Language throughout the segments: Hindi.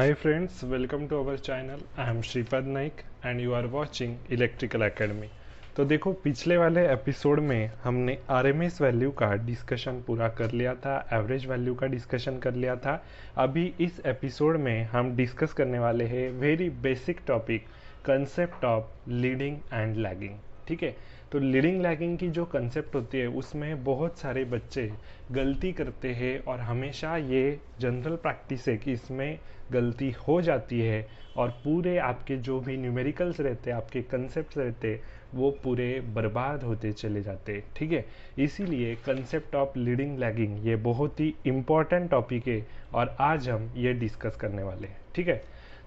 Hi friends, welcome to our channel. I am Shripad Naik and you are watching Electrical Academy. तो देखो पिछले वाले एपिसोड में हमने आरएमएस वैल्यू का डिस्कशन पूरा कर लिया था, एवरेज वैल्यू का डिस्कशन कर लिया था। अभी इस एपिसोड में हम डिस्कस करने वाले हैं very basic topic, concept of leading and lagging. ठीक है, तो लीडिंग लैगिंग की जो कंसेप्ट होती है उसमें बहुत सारे बच्चे गलती करते हैं और हमेशा ये जनरल प्रैक्टिस है कि इसमें गलती हो जाती है और पूरे आपके जो भी न्यूमेरिकल्स रहते हैं, आपके कंसेप्ट रहते हैं, वो पूरे बर्बाद होते चले जाते हैं। ठीक है, इसीलिए कंसेप्ट ऑफ लीडिंग लैगिंग ये बहुत ही इम्पॉर्टेंट टॉपिक है और आज हम ये डिस्कस करने वाले हैं। ठीक है,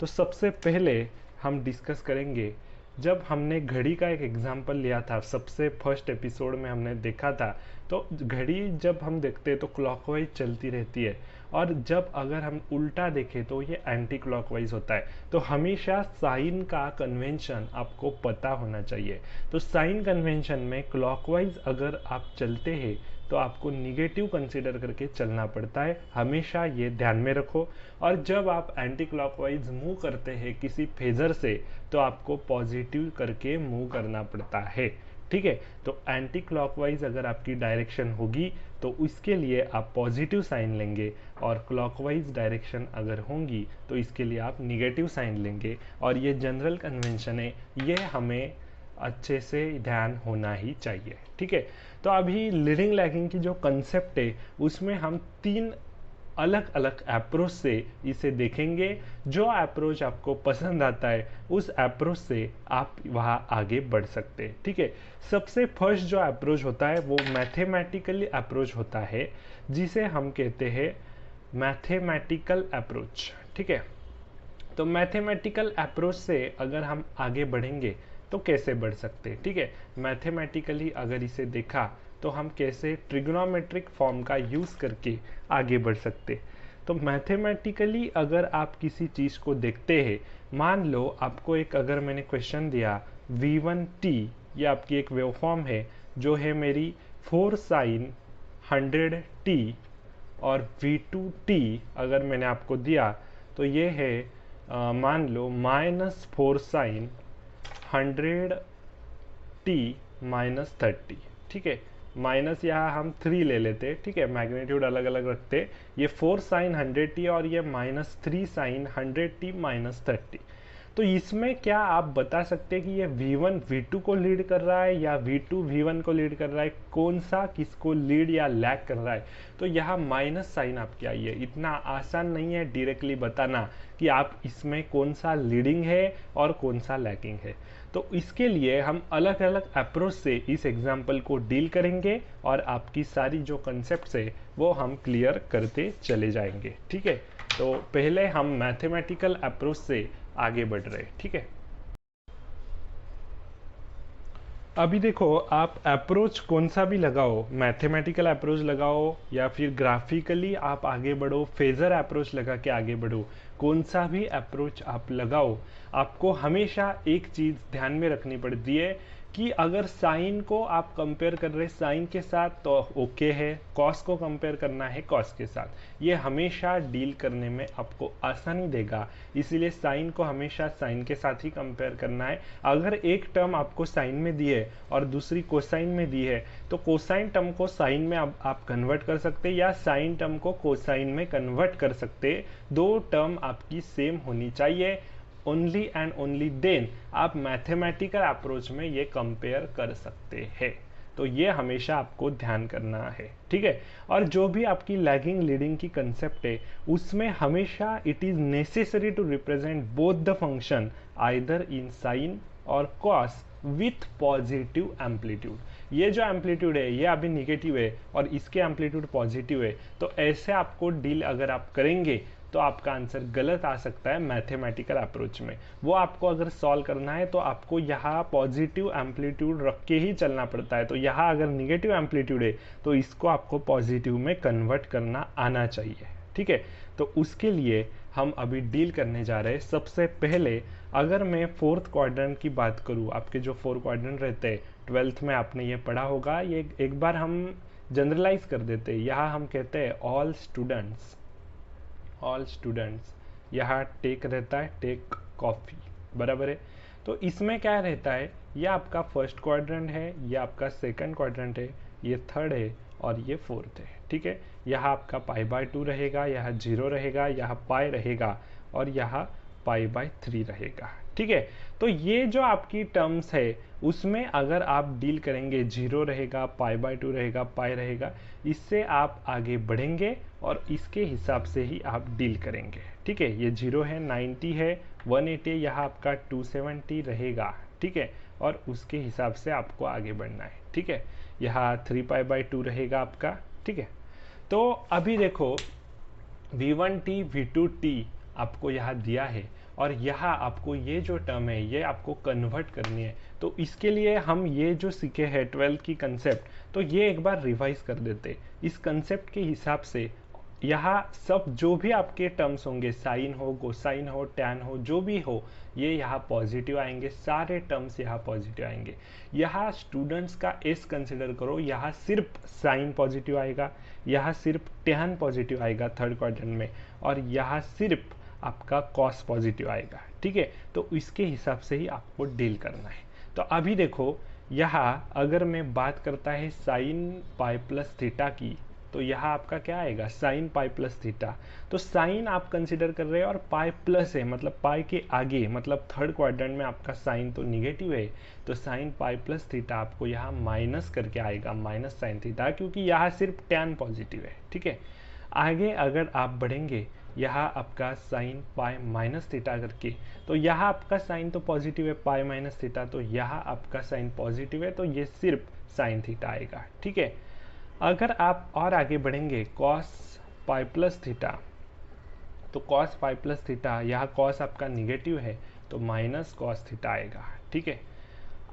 तो सबसे पहले हम डिस्कस करेंगे, जब हमने घड़ी का एक एग्जाम्पल लिया था सबसे फर्स्ट एपिसोड में हमने देखा था, तो घड़ी जब हम देखते हैं तो क्लॉकवाइज चलती रहती है और जब अगर हम उल्टा देखें तो ये एंटी क्लॉकवाइज होता है। तो हमेशा साइन का कन्वेंशन आपको पता होना चाहिए। तो साइन कन्वेंशन में क्लॉकवाइज अगर आप चलते हैं तो आपको निगेटिव कंसीडर करके चलना पड़ता है, हमेशा ये ध्यान में रखो। और जब आप एंटी क्लॉकवाइज मूव करते हैं किसी फेजर से तो आपको पॉजिटिव करके मूव करना पड़ता है। ठीक है, तो एंटी क्लॉकवाइज अगर आपकी डायरेक्शन होगी तो उसके लिए आप पॉजिटिव साइन लेंगे और क्लॉकवाइज डायरेक्शन अगर होंगी तो इसके लिए आप निगेटिव साइन लेंगे। और ये जनरल कन्वेंशन है, ये हमें अच्छे से ध्यान होना ही चाहिए। ठीक है, तो अभी लीडिंग लैगिंग की जो कंसेप्ट है उसमें हम तीन अलग अलग अप्रोच से इसे देखेंगे। जो अप्रोच आपको पसंद आता है उस अप्रोच से आप वहाँ आगे बढ़ सकते हैं। ठीक है, सबसे फर्स्ट जो अप्रोच होता है वो मैथमेटिकली अप्रोच होता है, जिसे हम कहते हैं मैथमेटिकल अप्रोच। ठीक है, तो मैथमेटिकल अप्रोच से अगर हम आगे बढ़ेंगे तो कैसे बढ़ सकते हैं। ठीक है, मैथमेटिकली अगर इसे देखा तो हम कैसे ट्रिग्नोमेट्रिक फॉर्म का यूज़ करके आगे बढ़ सकते। तो मैथमेटिकली अगर आप किसी चीज़ को देखते हैं, मान लो आपको एक अगर मैंने क्वेश्चन दिया v1t, ये आपकी एक वेव फॉर्म है जो है मेरी 4 साइन 100t, और v2t अगर मैंने आपको दिया तो ये है मान लो -4 साइन 100t -30। ठीक है, माइनस यहाँ हम 3 ले लेते। ठीक है, मैग्नीट्यूड अलग अलग रखते। ये 4 साइन 100t और ये -3 साइन 100t -30। तो इसमें क्या आप बता सकते हैं कि ये v1 v2 को लीड कर रहा है या v2 v1 को लीड कर रहा है, कौन सा किसको लीड या लैग कर रहा है। तो यहाँ माइनस साइन आपकी आई है। इतना आसान नहीं है डायरेक्टली बताना कि आप इसमें कौन सा लीडिंग है और कौन सा लैगिंग है। तो इसके लिए हम अलग अलग अप्रोच से इस एग्जाम्पल को डील करेंगे और आपकी सारी जो कंसेप्ट है वो हम क्लियर करते चले जाएंगे। ठीक है, तो पहले हम मैथमेटिकल अप्रोच से आगे बढ़ रहे। ठीक है, अभी देखो आप अप्रोच कौन सा भी लगाओ, मैथमेटिकल अप्रोच लगाओ या फिर ग्राफिकली आप आगे बढ़ो, फेजर अप्रोच लगा के आगे बढ़ो, कौन सा भी अप्रोच आप लगाओ, आपको हमेशा एक चीज़ ध्यान में रखनी पड़ती है कि अगर साइन को आप कंपेयर कर रहे साइन के साथ तो ओके है, कॉस को कंपेयर करना है कॉस के साथ, ये हमेशा डील करने में आपको आसानी देगा। इसीलिए साइन को हमेशा साइन के साथ ही कंपेयर करना है। अगर एक टर्म आपको साइन में दी है और दूसरी कोसाइन में दी है तो कोसाइन टर्म को साइन में आप कन्वर्ट कर सकते या साइन टर्म को कोसाइन में कन्वर्ट कर सकते। दो टर्म आपकी सेम होनी चाहिए, ओनली एंड ओनली देन आप मैथमेटिकल अप्रोच में ये कंपेयर कर सकते हैं। तो ये हमेशा आपको ध्यान करना है। ठीक है, और जो भी आपकी लैगिंग लीडिंग की कंसेप्ट है उसमें हमेशा it is necessary to represent both the function either in sine और कॉस विथ पॉजिटिव एम्पलीट्यूड। ये जो एम्पलीट्यूड है ये अभी निगेटिव है और इसके एम्पलीट्यूड पॉजिटिव है, तो ऐसे आपको डील अगर आप करेंगे तो आपका आंसर गलत आ सकता है मैथमेटिकल अप्रोच में। वो आपको अगर सॉल्व करना है तो आपको यहाँ पॉजिटिव एम्पलीट्यूड रख के ही चलना पड़ता है। तो यहाँ अगर निगेटिव एम्पलीट्यूड है तो इसको आपको पॉजिटिव में कन्वर्ट करना आना चाहिए। ठीक है, तो उसके लिए हम अभी डील करने जा रहे हैं। सबसे पहले अगर मैं फोर्थ क्वाड्रेंट की बात करूँ, आपके जो 4 क्वाड्रेंट रहते हैं 12th में आपने ये पढ़ा होगा, ये एक बार हम जनरलाइज कर देते हैं। यहाँ हम कहते हैं ऑल स्टूडेंट्स यहाँ टेक रहता है, टेक कॉफ़ी, बराबर है। तो इसमें क्या रहता है, ये आपका फर्स्ट क्वाड्रेंट है, ये आपका सेकंड क्वाड्रेंट है, ये थर्ड है और ये फोर्थ है, ठीक है। यहाँ आपका π/2 रहेगा, यहाँ 0 रहेगा, यहाँ पाई रहेगा और यहाँ π/3 रहेगा, ठीक है। तो ये जो आपकी टर्म्स है उसमें अगर आप डील करेंगे, 0 रहेगा, π/2 रहेगा, पाई रहेगा, इससे आप आगे बढ़ेंगे और इसके हिसाब से ही आप डील करेंगे, ठीक है। ये 0 है, 90 है, 180, यहाँ आपका 270 रहेगा, ठीक है। और उसके हिसाब से आपको आगे बढ़ना है, ठीक है। यहाँ 3π/2 रहेगा आपका, ठीक है। तो अभी देखो v1t v2t आपको यहाँ दिया है और यहाँ आपको ये जो टर्म है ये आपको कन्वर्ट करनी है। तो इसके लिए हम ये जो सीखे हैं 12th की कंसेप्ट, तो ये एक बार रिवाइज कर देते। इस कंसेप्ट के हिसाब से यहाँ सब जो भी आपके टर्म्स होंगे, साइन हो, कोसाइन हो, टैन हो, जो भी हो, ये यहाँ पॉजिटिव आएंगे, सारे टर्म्स यहाँ पॉजिटिव आएंगे। यहाँ स्टूडेंट्स का एस कंसिडर करो, यहाँ सिर्फ साइन पॉजिटिव आएगा, यहाँ सिर्फ टैन पॉजिटिव आएगा थर्ड क्वाड्रेंट में, और यहाँ सिर्फ आपका कॉस पॉजिटिव आएगा, ठीक है। तो इसके हिसाब से ही आपको डील करना है। तो अभी देखो यहाँ अगर मैं बात करता है साइन पाई प्लस थीटा की, तो यहाँ आपका क्या आएगा, साइन पाई प्लस थीटा। तो साइन आप कंसिडर कर रहे हैं और पाई प्लस है, मतलब पाई के आगे, मतलब थर्ड क्वाड्रेंट में आपका साइन तो निगेटिव है, तो साइन पाई प्लस थीटा आपको यहाँ माइनस करके आएगा, माइनस साइन थीटा, क्योंकि यहाँ सिर्फ टैन पॉजिटिव है, ठीक है। आगे अगर आप बढ़ेंगे, यहाँ आपका साइन पाई माइनस थीटा करके, तो यहाँ आपका साइन तो पॉजिटिव है, पाई माइनस थीटा, तो यहाँ आपका साइन पॉजिटिव है, तो ये सिर्फ साइन थीटा आएगा, ठीक है। अगर आप और आगे बढ़ेंगे, कॉस पाई प्लस थीटा, तो कॉस पाई प्लस थीटा, यहाँ कॉस आपका निगेटिव है तो माइनस कॉस थीटा आएगा, ठीक है।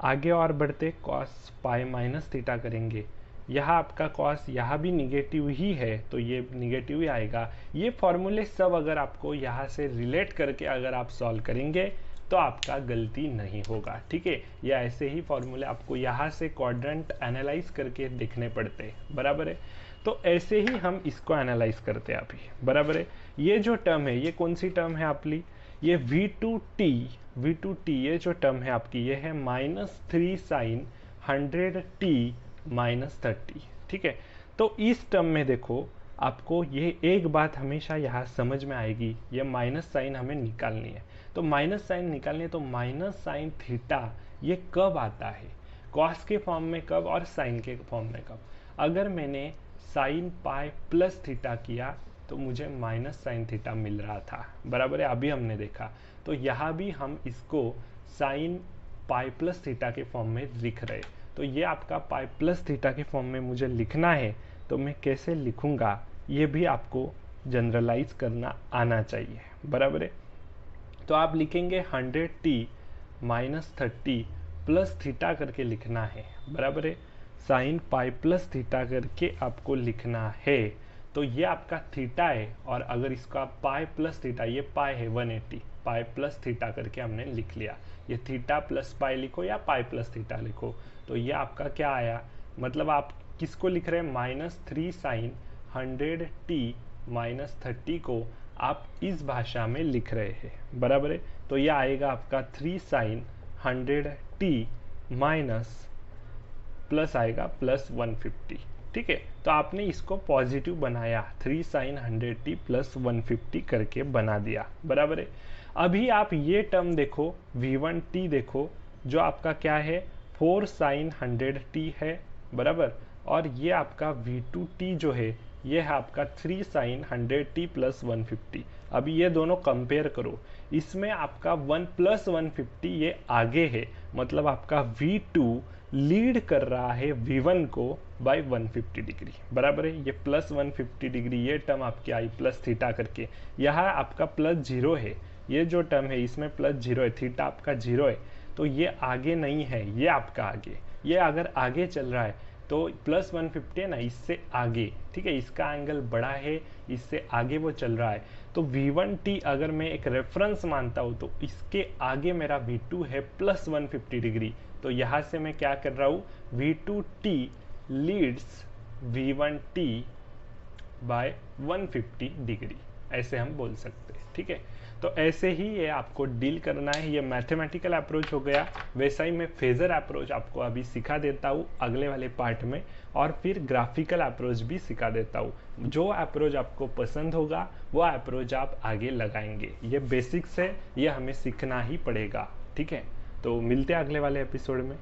आगे और बढ़ते कॉस पाई माइनस थीटा करेंगे, यहाँ आपका कॉस यहाँ भी निगेटिव ही है तो ये निगेटिव ही आएगा। ये फॉर्मूले सब अगर आपको यहाँ से रिलेट करके अगर आप सॉल्व करेंगे तो आपका गलती नहीं होगा, ठीक है। या ऐसे ही फॉर्मूले आपको यहाँ से क्वाड्रेंट एनालाइज करके देखने पड़ते हैं, बराबर है। तो ऐसे ही हम इसको एनालाइज करते हैं अभी, बराबर है। ये जो टर्म है ये कौन सी टर्म है आपकी, ये v2t ये जो टर्म है आपकी, ये है -3 साइन 100t -30, ठीक है। तो इस टर्म में देखो आपको ये एक बात हमेशा यहाँ समझ में आएगी, ये माइनस साइन हमें निकालनी है। तो माइनस साइन निकालनी है, तो माइनस साइन थीटा ये कब आता है, कॉस के फॉर्म में कब और साइन के फॉर्म में कब। अगर मैंने साइन पाई प्लस थीटा किया तो मुझे माइनस साइन थीटा मिल रहा था, बराबर है, अभी हमने देखा। तो यहाँ भी हम इसको साइन पाई प्लस थीटा के फॉर्म में लिख रहे। तो ये आपका पाई प्लस थीटा के फॉर्म में मुझे लिखना है, तो मैं कैसे लिखूंगा ये भी आपको जनरलाइज करना आना चाहिए, बराबर है। तो आप लिखेंगे 100t -30 प्लस थीटा करके लिखना है, बराबर है। साइन पाई प्लस थीटा करके आपको लिखना है। तो ये आपका थीटा है, और अगर इसका पाई प्लस थीटा, ये पाई है 180, पाई प्लस थीटा करके हमने लिख लिया। ये थीटा प्लस पाई लिखो या पाई प्लस थीटा लिखो, तो ये आपका क्या आया, मतलब आप किसको लिख रहे हैं, -3 साइन 100t -30 को आप इस भाषा में लिख रहे हैं, बराबर है। तो ये आएगा आपका 3 साइन 100t माइनस प्लस आएगा प्लस 150, ठीक है। तो आपने इसको पॉजिटिव बनाया, 3 साइन 100t प्लस 150 करके बना दिया, बराबर है। अभी आप ये टर्म देखो, v1t देखो, जो आपका क्या है, 4 साइन 100t है, बराबर। और ये आपका v2t जो है ये है आपका 3 साइन 100t प्लस 150। अभी ये दोनों कंपेयर करो, इसमें आपका 1 प्लस 150 ये आगे है, मतलब आपका v2 लीड कर रहा है v1 को बाय 150 डिग्री, बराबर है। ये प्लस 150 डिग्री ये टर्म आपकी आई प्लस थीटा करके, यहाँ आपका प्लस 0 है, ये जो टर्म है इसमें प्लस 0 है, थीटा आपका 0 है, तो ये आगे नहीं है, ये आपका आगे, ये अगर आगे चल रहा है तो प्लस 150 है ना, इससे आगे, ठीक है, इसका एंगल बड़ा है, इससे आगे वो चल रहा है। तो v1t अगर मैं एक रेफरेंस मानता हूँ तो इसके आगे मेरा v2 है प्लस 150 डिग्री। तो यहाँ से मैं क्या कर रहा हूँ, v2t Leeds v1t bye 150 degree, ऐसे हम बोल सकते हैं। ठीक है, तो ऐसे ही ये आपको डील करना है। ये मैथमेटिकल अप्रोच हो गया, वैसा ही मैं फेजर अप्रोच आपको अभी सिखा देता हूँ अगले वाले पार्ट में, और फिर ग्राफिकल अप्रोच भी सिखा देता हूँ। जो अप्रोच आपको पसंद होगा वो अप्रोच आप आगे लगाएंगे। ये बेसिक्स है, ये हमें सीखना ही पड़ेगा। ठीक है, तो मिलते हैं अगले वाले एपिसोड में।